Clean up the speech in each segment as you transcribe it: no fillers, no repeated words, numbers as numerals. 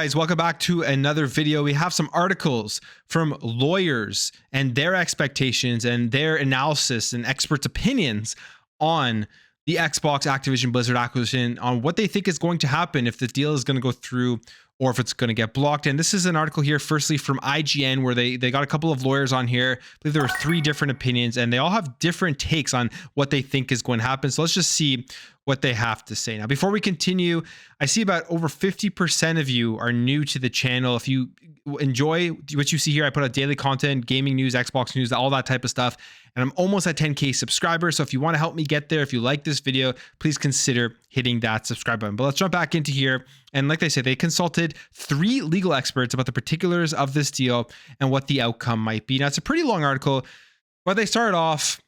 guys, welcome back to another video. We have some articles from lawyers and their expectations and their analysis and experts' opinions on the Xbox Activision Blizzard acquisition, on what they think is going to happen, if the deal is going to go through or if it's going to get blocked. And this is an article here, firstly from IGN, where they got a couple of lawyers on here. I believe there were 3 different opinions, and they all have different takes on what they think is going to happen. So let's just see what they have to say. Now, before we continue, I see about over 50% of you are new to the channel. If you enjoy what you see here, I put out daily content, gaming news, Xbox news, all that type of stuff. And I'm almost at 10K subscribers. So if you want to help me get there, if you like this video, please consider hitting that subscribe button. But let's jump back into here. And like they say, they consulted 3 legal experts about the particulars of this deal and what the outcome might be. Now, it's a pretty long article, but they started off,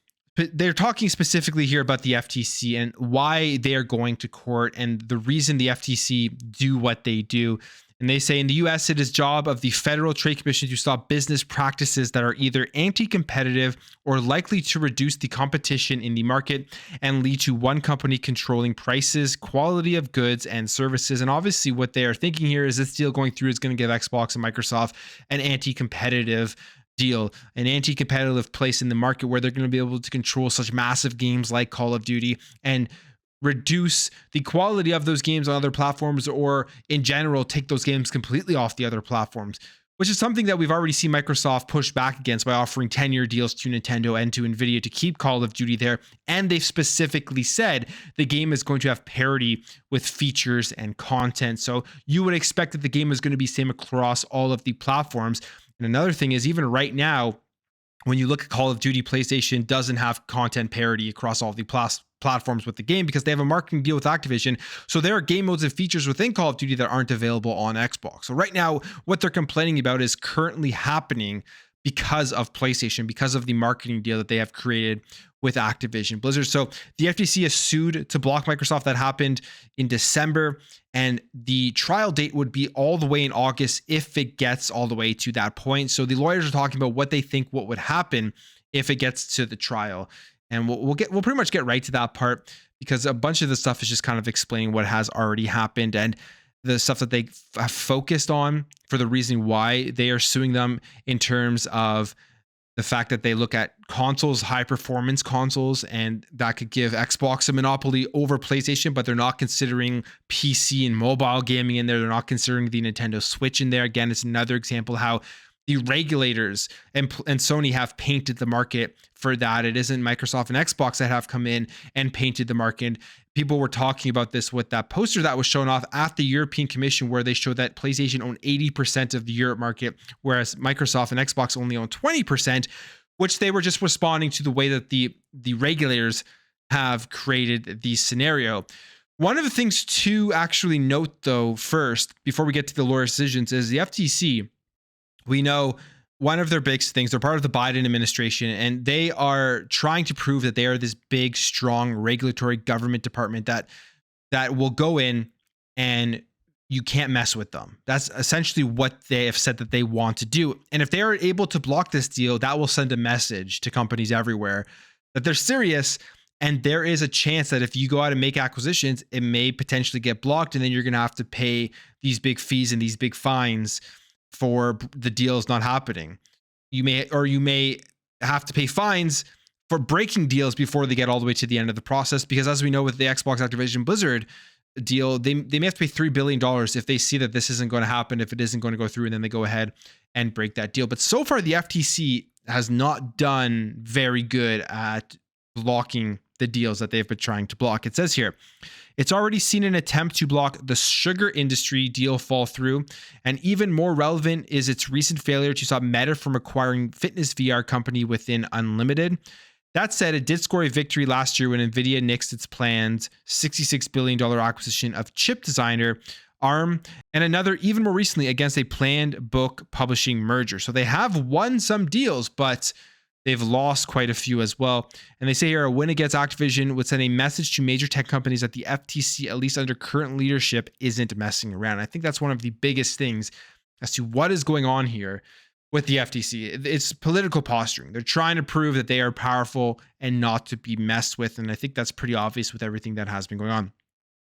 they're talking specifically here about the FTC and why they are going to court and the reason the FTC do what they do. And they say in the US, it is job of the Federal Trade Commission to stop business practices that are either anti-competitive or likely to reduce the competition in the market and lead to one company controlling prices, quality of goods and services. And obviously what they are thinking here is this deal going through is going to give Xbox and Microsoft an anti-competitive deal, an anti-competitive place in the market where they're going to be able to control such massive games like Call of Duty and reduce the quality of those games on other platforms, or in general take those games completely off the other platforms, which is something that we've already seen Microsoft push back against by offering 10-year deals to Nintendo and to Nvidia to keep Call of Duty there. And they've specifically said the game is going to have parity with features and content. So you would expect that the game is going to be same across all of the platforms. And another thing is, even right now, when you look at Call of Duty, PlayStation doesn't have content parity across all the platforms with the game because they have a marketing deal with Activision. So there are game modes and features within Call of Duty that aren't available on Xbox. So right now, what they're complaining about is currently happening because of PlayStation, because of the marketing deal that they have created with Activision Blizzard. So the FTC has sued to block Microsoft. That happened in December, and the trial date would be all the way in August if it gets all the way to that point. So the lawyers are talking about what they think what would happen if it gets to the trial. And we'll pretty much get right to that part, because a bunch of the stuff is just kind of explaining what has already happened and the stuff that they have focused on for the reason why they are suing them, in terms of the fact that they look at consoles, high performance consoles, and that could give Xbox a monopoly over PlayStation, but they're not considering PC and mobile gaming in there. They're not considering the Nintendo Switch in there. Again, it's another example how the regulators and Sony have painted the market for that. It isn't Microsoft and Xbox that have come in and painted the market. People were talking about this with that poster that was shown off at the European Commission, where they showed that PlayStation owned 80% of the Europe market, whereas Microsoft and Xbox only own 20%, which they were just responding to the way that the regulators have created the scenario. One of the things to actually note, though, first, before we get to the lawyer decisions, is the FTC. We know one of their big things, they're part of the Biden administration, and they are trying to prove that they are this big, strong regulatory government department that will go in and you can't mess with them. That's essentially what they have said that they want to do. And if they are able to block this deal, that will send a message to companies everywhere that they're serious. And there is a chance that if you go out and make acquisitions, it may potentially get blocked, and then you're going to have to pay these big fees and these big fines for the deals not happening. You may have to pay fines for breaking deals before they get all the way to the end of the process, because as we know with the Xbox Activision Blizzard deal, they may have to pay $3 billion if they see that this isn't going to happen, if it isn't going to go through, and then they go ahead and break that deal. But so far, the FTC has not done very good at blocking the deals that they've been trying to block. It says here, it's already seen an attempt to block the sugar industry deal fall through, and even more relevant is its recent failure to stop Meta from acquiring fitness VR company Within Unlimited. That said, it did score a victory last year when Nvidia nixed its planned $66 billion acquisition of chip designer ARM, and another even more recently against a planned book publishing merger. So they have won some deals, but they've lost quite a few as well. And they say here, a win against Activision would send a message to major tech companies that the FTC, at least under current leadership, isn't messing around. I think that's one of the biggest things as to what is going on here with the FTC. It's political posturing. They're trying to prove that they are powerful and not to be messed with. And I think that's pretty obvious with everything that has been going on.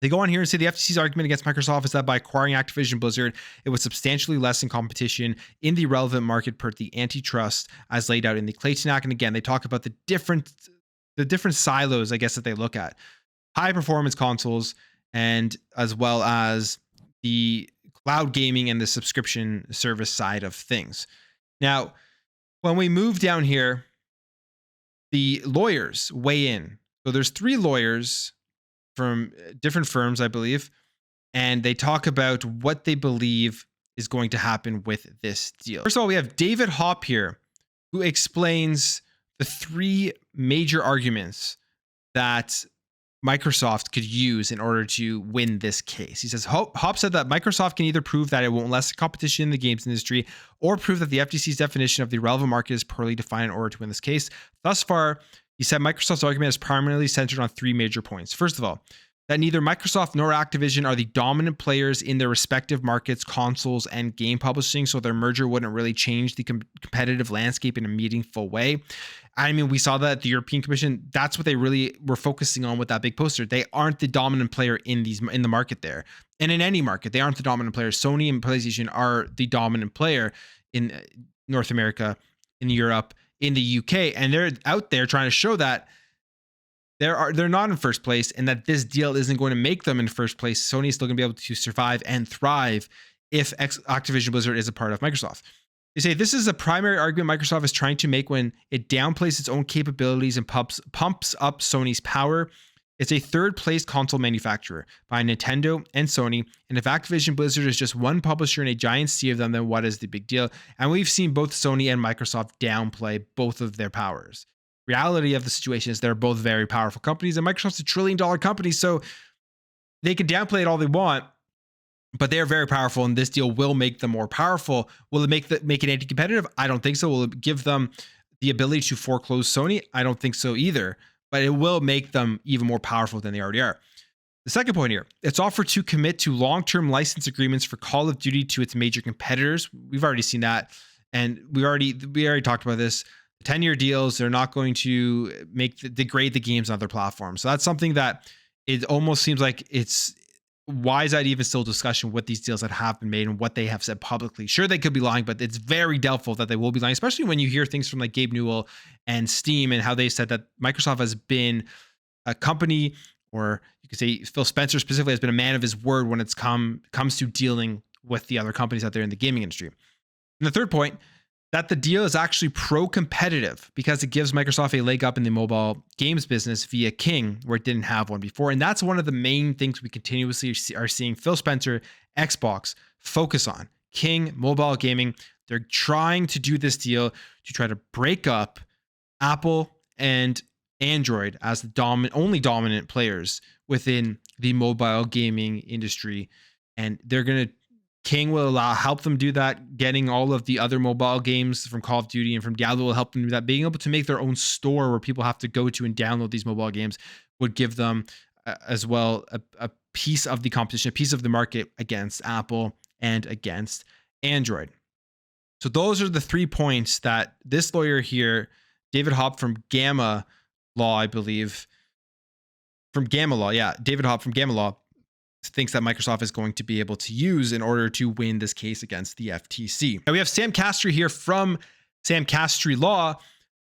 They go on here and say the FTC's argument against Microsoft is that by acquiring Activision Blizzard, it would substantially lessen competition in the relevant market per the antitrust as laid out in the Clayton Act. And again, they talk about the different silos, I guess, that they look at. High performance consoles, and as well as the cloud gaming and the subscription service side of things. Now, when we move down here, the lawyers weigh in. So there's 3 lawyers from different firms, I believe, and they talk about what they believe is going to happen with this deal. First of all, we have David Hopp here, who explains the 3 major arguments that Microsoft could use in order to win this case. He says, Hopp said that Microsoft can either prove that it won't lessen competition in the games industry or prove that the FTC's definition of the relevant market is poorly defined in order to win this case. Thus far, he said Microsoft's argument is primarily centered on 3 major points. First of all, that neither Microsoft nor Activision are the dominant players in their respective markets, consoles, and game publishing, so their merger wouldn't really change the competitive landscape in a meaningful way. I mean, we saw that at the European Commission. That's what they really were focusing on with that big poster. They aren't the dominant player in the market there. And in any market, they aren't the dominant player. Sony and PlayStation are the dominant player in North America, in Europe, in the UK. And they're out there trying to show that they're not in first place and that this deal isn't going to make them in first place. Sony is still going to be able to survive and thrive if Activision Blizzard is a part of Microsoft. They say this is a primary argument Microsoft is trying to make when it downplays its own capabilities and pumps up Sony's power. It's a third-place console manufacturer by Nintendo and Sony, and if Activision Blizzard is just one publisher in a giant sea of them, then what is the big deal? And we've seen both Sony and Microsoft downplay both of their powers. Reality of the situation is they're both very powerful companies, and Microsoft's a $1 trillion company, so they can downplay it all they want, but they are very powerful, and this deal will make them more powerful. Will it make it anti-competitive? I don't think so. Will it give them the ability to foreclose Sony? I don't think so either, but it will make them even more powerful than they already are. The second point here, it's offered to commit to long-term license agreements for Call of Duty to its major competitors. We've already seen that, and we already talked about this. 10-year deals, they're not going to degrade the games on other platforms. So that's something that it almost seems like why is that even still discussion with these deals that have been made and what they have said publicly? Sure, they could be lying, but it's very doubtful that they will be lying, especially when you hear things from like Gabe Newell and Steam and how they said that Microsoft has been a company, or you could say Phil Spencer specifically has been a man of his word when it's comes to dealing with the other companies out there in the gaming industry. And the third point, that the deal is actually pro-competitive because it gives Microsoft a leg up in the mobile games business via King, where it didn't have one before. And that's one of the main things we continuously are seeing Phil Spencer, Xbox, focus on. King, mobile gaming. They're trying to do this deal to try to break up Apple and Android as the only dominant players within the mobile gaming industry. And King will help them do that. Getting all of the other mobile games from Call of Duty and from Diablo will help them do that. Being able to make their own store where people have to go to and download these mobile games would give them as well a piece of the competition, a piece of the market against Apple and against Android. So those are the 3 points that this lawyer here, David Hopp from Gamma Law, I believe, David Hopp from Gamma Law, thinks that Microsoft is going to be able to use in order to win this case against the FTC. Now we have Sam Castry here from Sam Castry Law.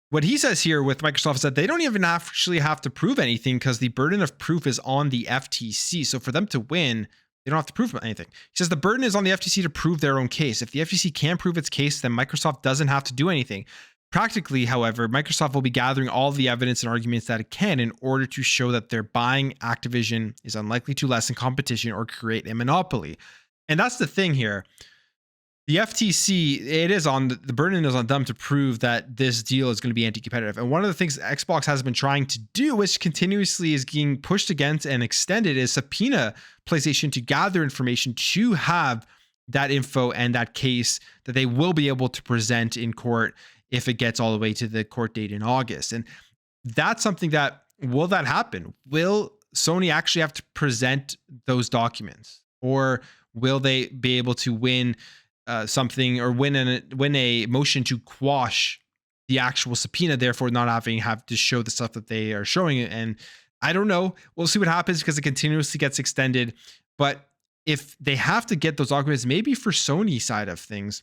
What he says here with Microsoft is that they don't even actually have to prove anything because the burden of proof is on the FTC. So for them to win, they don't have to prove anything. He says the burden is on the FTC to prove their own case. If the FTC can prove its case, then Microsoft doesn't have to do anything. Practically, however, Microsoft will be gathering all the evidence and arguments that it can in order to show that their buying Activision is unlikely to lessen competition or create a monopoly. And that's the thing here. The FTC, the burden is on them to prove that this deal is going to be anti-competitive. And one of the things Xbox has been trying to do, which continuously is being pushed against and extended, is subpoena PlayStation to gather information to have that info and that case that they will be able to present in court if it gets all the way to the court date in August. And that's something will that happen? Will Sony actually have to present those documents? Or will they be able to win something or win a motion to quash the actual subpoena, therefore not have to show the stuff that they are showing and I don't know. We'll see what happens because it continuously gets extended. But if they have to get those documents, maybe for Sony side of things,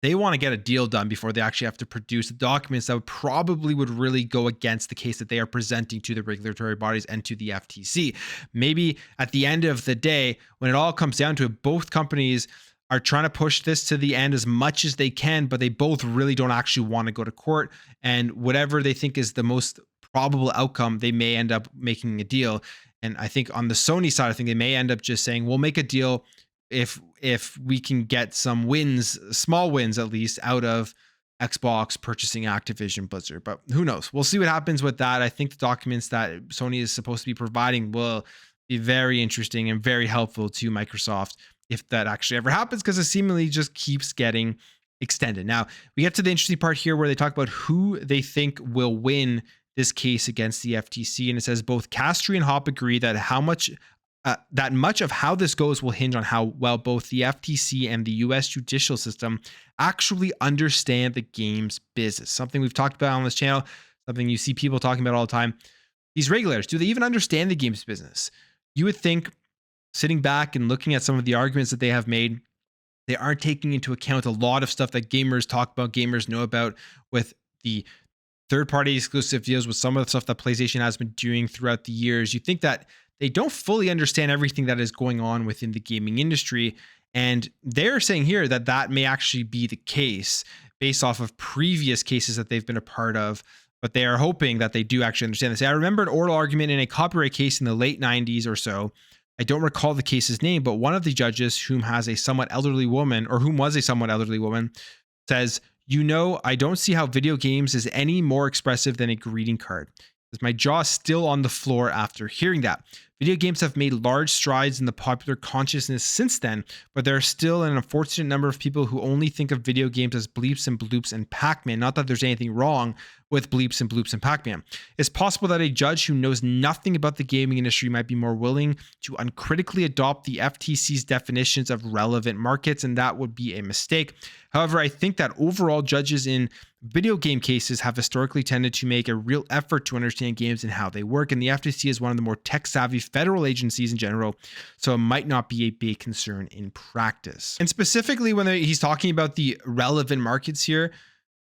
they want to get a deal done before they actually have to produce the documents that would really go against the case that they are presenting to the regulatory bodies and to the FTC. Maybe at the end of the day, when it all comes down to it, both companies are trying to push this to the end as much as they can, but they both really don't actually want to go to court. And whatever they think is the most probable outcome, they may end up making a deal. And I think on the Sony side, I think they may end up just saying, we'll make a deal if we can get some wins, small wins at least, out of Xbox purchasing Activision Blizzard. But who knows? We'll see what happens with that. I think the documents that Sony is supposed to be providing will be very interesting and very helpful to Microsoft if that actually ever happens, because it seemingly just keeps getting extended. Now, we get to the interesting part here where they talk about who they think will win this case against the FTC. And it says both Castry and Hop agree that that much of how this goes will hinge on how well both the FTC and the US judicial system actually understand the game's business. Something we've talked about on this channel, something you see people talking about all the time. These regulators, do they even understand the game's business? You would think, sitting back and looking at some of the arguments that they have made, they aren't taking into account a lot of stuff that gamers talk about, gamers know about, with the third-party exclusive deals, with some of the stuff that PlayStation has been doing throughout the years. You think that they don't fully understand everything that is going on within the gaming industry. And they're saying here that that may actually be the case based off of previous cases that they've been a part of. But they are hoping that they do actually understand this. I remember an oral argument in a copyright case in the late 90s or so. I don't recall the case's name, but one of the judges, whom was a somewhat elderly woman, says, I don't see how video games is any more expressive than a greeting card. My jaw is still on the floor after hearing that. Video games have made large strides in the popular consciousness since then, but there are still an unfortunate number of people who only think of video games as bleeps and bloops and Pac-Man. Not that there's anything wrong with bleeps and bloops and Pac-Man. It's possible that a judge who knows nothing about the gaming industry might be more willing to uncritically adopt the FTC's definitions of relevant markets, and that would be a mistake. However, I think that overall judges in video game cases have historically tended to make a real effort to understand games and how they work, and the FTC is one of the more tech-savvy federal agencies in general, so it might not be a big concern in practice. And specifically when he's talking about the relevant markets here,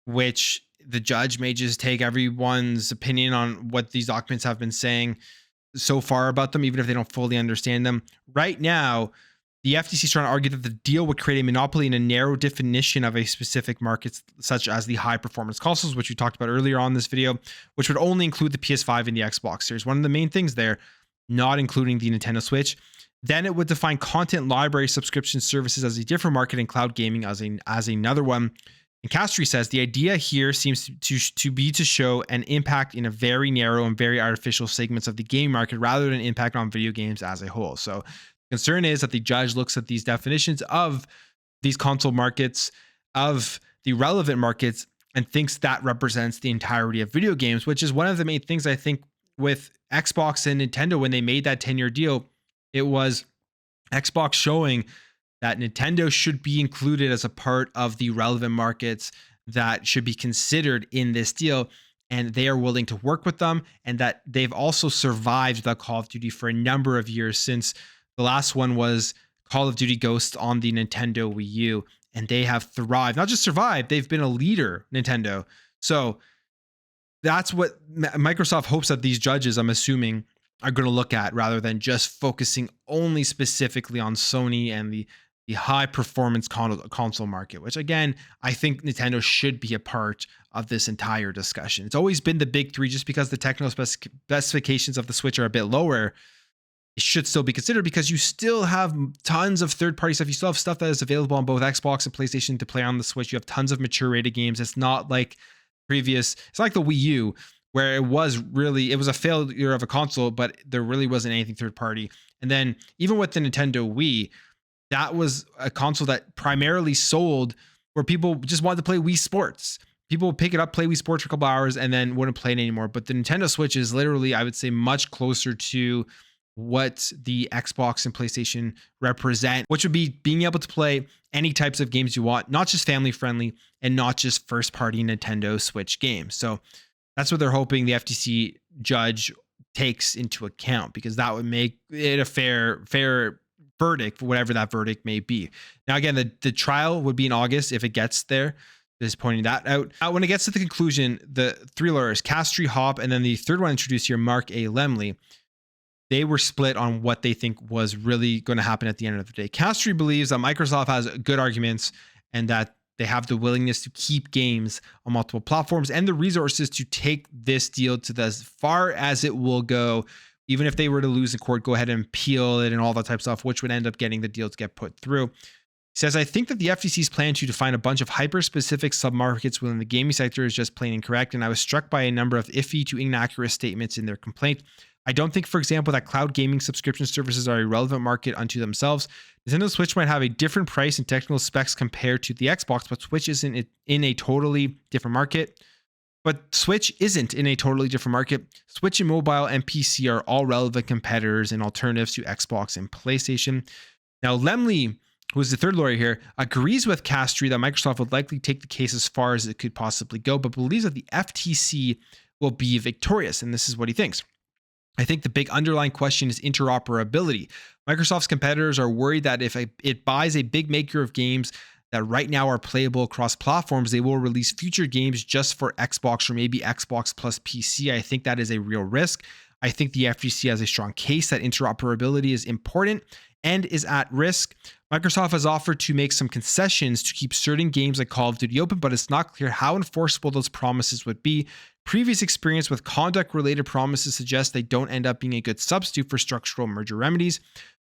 which the judge may just take everyone's opinion on what these documents have been saying so far about them, even if they don't fully understand them. Right now, the FTC is trying to argue that the deal would create a monopoly in a narrow definition of a specific market, such as the high-performance consoles, which we talked about earlier on this video, which would only include the PS5 and the Xbox Series. One of the main things there, not including the Nintendo Switch. Then it would define content library subscription services as a different market and cloud gaming as another one. And Castry says the idea here seems to be to show an impact in a very narrow and very artificial segments of the game market rather than an impact on video games as a whole. So concern is that the judge looks at these definitions of these console markets, of the relevant markets, and thinks that represents the entirety of video games, which is one of the main things I think with Xbox and Nintendo when they made that 10-year deal. It was Xbox showing that Nintendo should be included as a part of the relevant markets that should be considered in this deal. And they are willing to work with them, and that they've also survived the Call of Duty for a number of years since the last one was Call of Duty Ghosts on the Nintendo Wii U, and they have thrived. Not just survived, they've been a leader, Nintendo. So that's what Microsoft hopes that these judges, I'm assuming, are going to look at, rather than just focusing only specifically on Sony and the high performance console market, which again, I think Nintendo should be a part of this entire discussion. It's always been the big three. Just because the technical specifications of the Switch are a bit lower, it should still be considered, because you still have tons of third-party stuff. You still have stuff that is available on both Xbox and PlayStation to play on the Switch. You have tons of mature rated games. It's not like it's like the Wii U, where it was a failure of a console, but there really wasn't anything third-party. And then even with the Nintendo Wii, that was a console that primarily sold where people just wanted to play Wii Sports. People would pick it up, play Wii Sports for a couple hours, and then wouldn't play it anymore. But the Nintendo Switch is literally, I would say, much closer to what the Xbox and PlayStation represent, which would be being able to play any types of games you want, not just family friendly and not just first party Nintendo Switch games. So that's what they're hoping the FTC judge takes into account, because that would make it a fair verdict for whatever that verdict may be. Now, again, the trial would be in August if it gets there. Just pointing that out. Now, when it gets to the conclusion, the three lawyers, Castry, Hop, and then the third one introduced here, Mark A. Lemley, they were split on what they think was really going to happen at the end of the day. Castry believes that Microsoft has good arguments and that they have the willingness to keep games on multiple platforms and the resources to take this deal to as far as it will go. Even if they were to lose in court, go ahead and appeal it and all that type of stuff, which would end up getting the deal to get put through. He says, I think that the FTC's plan to define a bunch of hyper-specific submarkets within the gaming sector is just plain incorrect, and I was struck by a number of iffy to inaccurate statements in their complaint. I don't think, for example, that cloud gaming subscription services are a relevant market unto themselves. Nintendo Switch might have a different price and technical specs compared to the Xbox, but Switch isn't in a totally different market. Switch and mobile and PC are all relevant competitors and alternatives to Xbox and PlayStation. Now, Lemley, who is the third lawyer here, agrees with Castry that Microsoft would likely take the case as far as it could possibly go, but believes that the FTC will be victorious. And this is what he thinks. I think the big underlying question is interoperability. Microsoft's competitors are worried that if it buys a big maker of games that right now are playable across platforms, they will release future games just for Xbox or maybe Xbox plus PC. I think that is a real risk. I think the FTC has a strong case that interoperability is important and is at risk. Microsoft has offered to make some concessions to keep certain games like Call of Duty open, but it's not clear how enforceable those promises would be. Previous experience with conduct-related promises suggests they don't end up being a good substitute for structural merger remedies.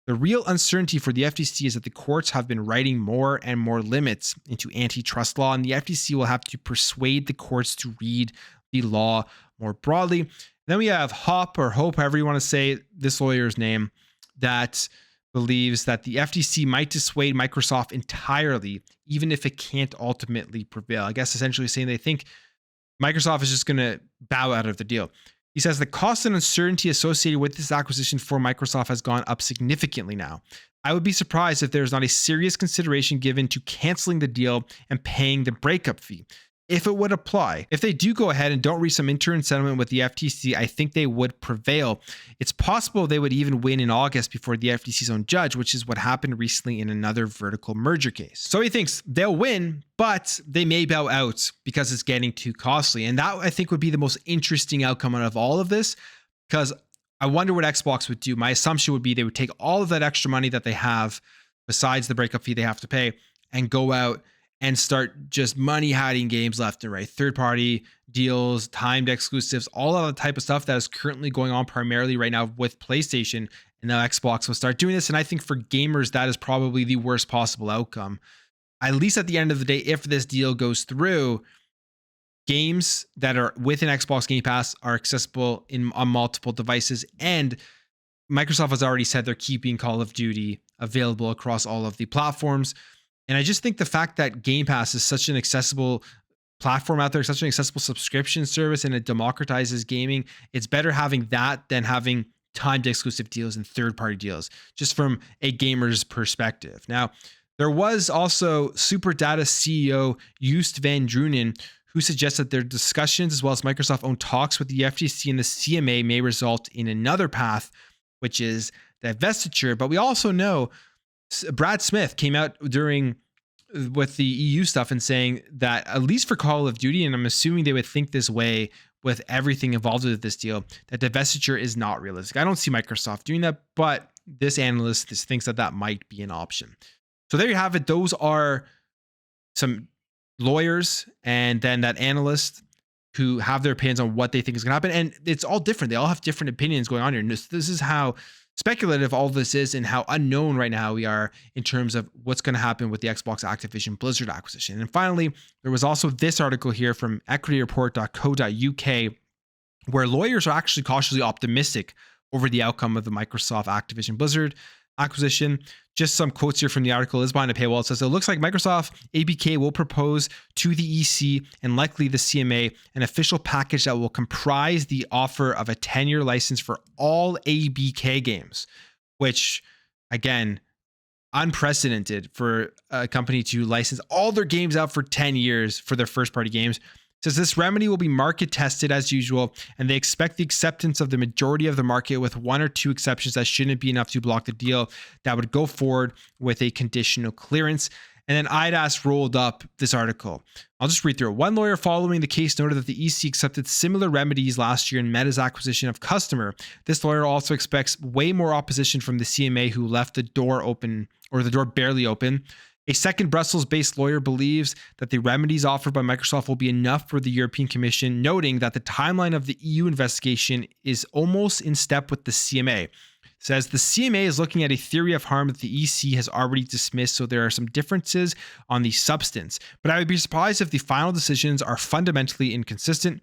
The real uncertainty for the FTC is that the courts have been writing more and more limits into antitrust law, and the FTC will have to persuade the courts to read the law more broadly. Then we have Hop, or Hope, however you want to say this lawyer's name, that believes that the FTC might dissuade Microsoft entirely, even if it can't ultimately prevail. I guess essentially saying they think Microsoft is just going to bow out of the deal. He says the cost and uncertainty associated with this acquisition for Microsoft has gone up significantly now. I would be surprised if there is not a serious consideration given to canceling the deal and paying the breakup fee, if it would apply. If they do go ahead and don't reach some interim settlement with the FTC, I think they would prevail. It's possible they would even win in August before the FTC's own judge, which is what happened recently in another vertical merger case. So he thinks they'll win, but they may bow out because it's getting too costly. And that, I think, would be the most interesting outcome out of all of this, because I wonder what Xbox would do. My assumption would be they would take all of that extra money that they have, besides the breakup fee they have to pay, and go out and start just money hiding games left and right. Third-party deals, timed exclusives, all of the type of stuff that is currently going on primarily right now with PlayStation. And now Xbox will start doing this. And I think for gamers, that is probably the worst possible outcome. At least at the end of the day, if this deal goes through, games that are within Xbox Game Pass are accessible on multiple devices. And Microsoft has already said they're keeping Call of Duty available across all of the platforms. And I just think the fact that Game Pass is such an accessible platform out there, such an accessible subscription service, and it democratizes gaming, it's better having that than having timed exclusive deals and third-party deals, just from a gamer's perspective. Now, there was also Superdata CEO Joost van Drunen, who suggests that their discussions, as well as Microsoft-owned talks with the FTC and the CMA, may result in another path, which is divestiture. But we also know Brad Smith came out with the EU stuff and saying that, at least for Call of Duty, and I'm assuming they would think this way with everything involved with this deal, that divestiture is not realistic. I don't see Microsoft doing that, but this analyst thinks that that might be an option. So there you have it. Those are some lawyers and then that analyst who have their opinions on what they think is going to happen. And it's all different. They all have different opinions going on here. And this is how speculative all this is and how unknown right now we are in terms of what's going to happen with the Xbox Activision Blizzard acquisition. And finally, there was also this article here from equityreport.co.uk, where lawyers are actually cautiously optimistic over the outcome of the Microsoft Activision Blizzard acquisition. Just some quotes here from the article. Is behind a paywall. It says, it looks like Microsoft ABK will propose to the EC and likely the CMA an official package that will comprise the offer of a 10-year license for all ABK games, which, again, unprecedented for a company to license all their games out for 10 years for their first-party games. says this remedy will be market tested as usual, and they expect the acceptance of the majority of the market, with 1 or 2 exceptions that shouldn't be enough to block the deal that would go forward with a conditional clearance. And then IDAS rolled up this article. I'll just read through it. One lawyer following the case noted that the EC accepted similar remedies last year in Meta's acquisition of Customer. This lawyer also expects way more opposition from the CMA, who left the door open, or the door barely open. A second Brussels-based lawyer believes that the remedies offered by Microsoft will be enough for the European Commission, noting that the timeline of the EU investigation is almost in step with the CMA. Says the CMA is looking at a theory of harm that the EC has already dismissed, so there are some differences on the substance. But I would be surprised if the final decisions are fundamentally inconsistent.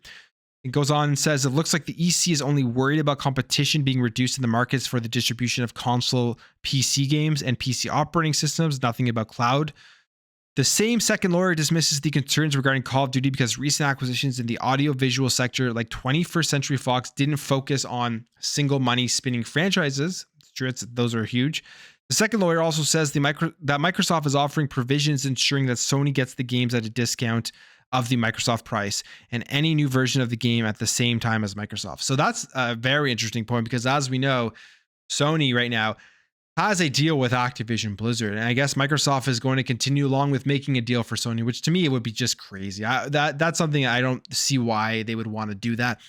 It goes on and says it looks like the EC is only worried about competition being reduced in the markets for the distribution of console PC games and PC operating systems, nothing about cloud. The same second lawyer dismisses the concerns regarding Call of Duty because recent acquisitions in the audio-visual sector, like 21st Century Fox, didn't focus on single money-spinning franchises. It's true, those are huge. The second lawyer also says that Microsoft is offering provisions ensuring that Sony gets the games at a discount of the Microsoft price and any new version of the game at the same time as Microsoft. So that's a very interesting point, because as we know, Sony right now has a deal with Activision Blizzard, and I guess Microsoft is going to continue along with making a deal for Sony, which to me, it would be just crazy. That's something I don't see why they would want to do that.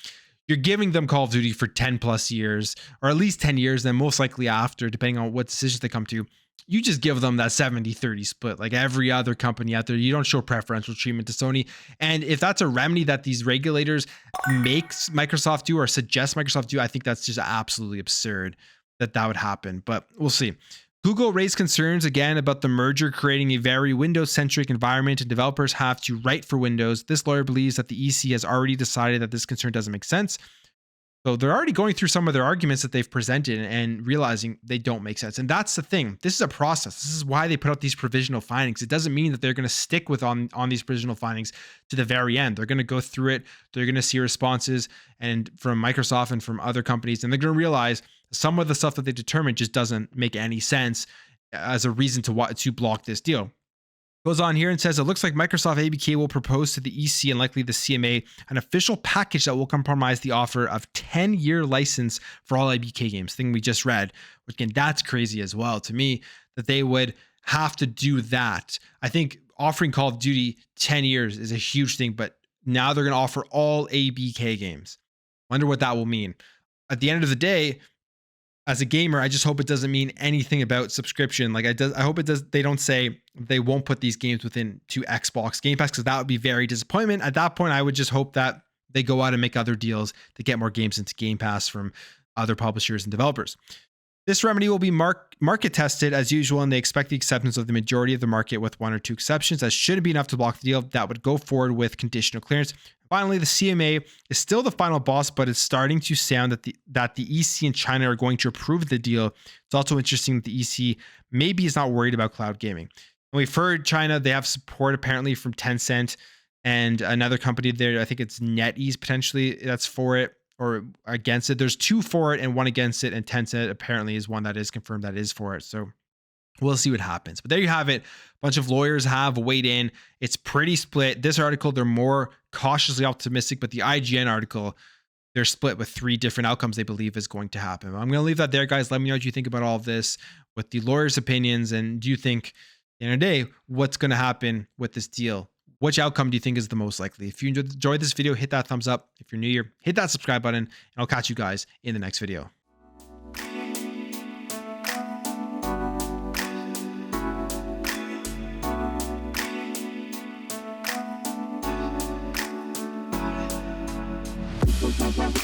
You're giving them Call of Duty for 10 plus years, or at least 10 years, then most likely after, depending on what decisions they come to. You just give them that 70-30 split like every other company out there. You don't show preferential treatment to Sony. And if that's a remedy that these regulators makes Microsoft do or suggest Microsoft do, I think that's just absolutely absurd that would happen. But we'll see. Google raised concerns again about the merger creating a very Windows-centric environment, and developers have to write for Windows. This lawyer believes that the EC has already decided that this concern doesn't make sense. So they're already going through some of their arguments that they've presented and realizing they don't make sense. And that's the thing. This is a process. This is why they put out these provisional findings. It doesn't mean that they're going to stick with on these provisional findings to the very end. They're going to go through it. They're going to see responses and from Microsoft and from other companies, and they're going to realize some of the stuff that they determined just doesn't make any sense as a reason to block this deal. Goes on here and says it looks like Microsoft ABK will propose to the EC and likely the CMA an official package that will compromise the offer of 10-year license for all ABK games, thing we just read. Which again, that's crazy as well to me that they would have to do that. I think offering Call of Duty 10 years is a huge thing, but now they're going to offer all ABK games. Wonder what that will mean. At the end of the day, as a gamer, I just hope it doesn't mean anything about subscription. Like I hope it does. They don't say they won't put these games within to Xbox Game Pass, because that would be very disappointment. At that point, I would just hope that they go out and make other deals to get more games into Game Pass from other publishers and developers. This remedy will be market tested as usual, and they expect the acceptance of the majority of the market, with 1 or 2 exceptions. That shouldn't be enough to block the deal that would go forward with conditional clearance. Finally, the CMA is still the final boss, but it's starting to sound that the EC and China are going to approve the deal. It's also interesting that the EC maybe is not worried about cloud gaming. And we've heard China, they have support apparently from Tencent and another company there. I think it's NetEase potentially that's for it or against it. There's 2 for it and 1 against it, and Tencent apparently is one that is confirmed that is for it. So we'll see what happens. But there you have it. A bunch of lawyers have weighed in. It's pretty split. This article, they're more cautiously optimistic, but the IGN article, they're split with 3 different outcomes they believe is going to happen. I'm going to leave that there, guys. Let me know what you think about all of this with the lawyers' opinions. And do you think, at the end of the day, what's going to happen with this deal? Which outcome do you think is the most likely? If you enjoyed this video, hit that thumbs up. If you're new here, hit that subscribe button, and I'll catch you guys in the next video. Bye.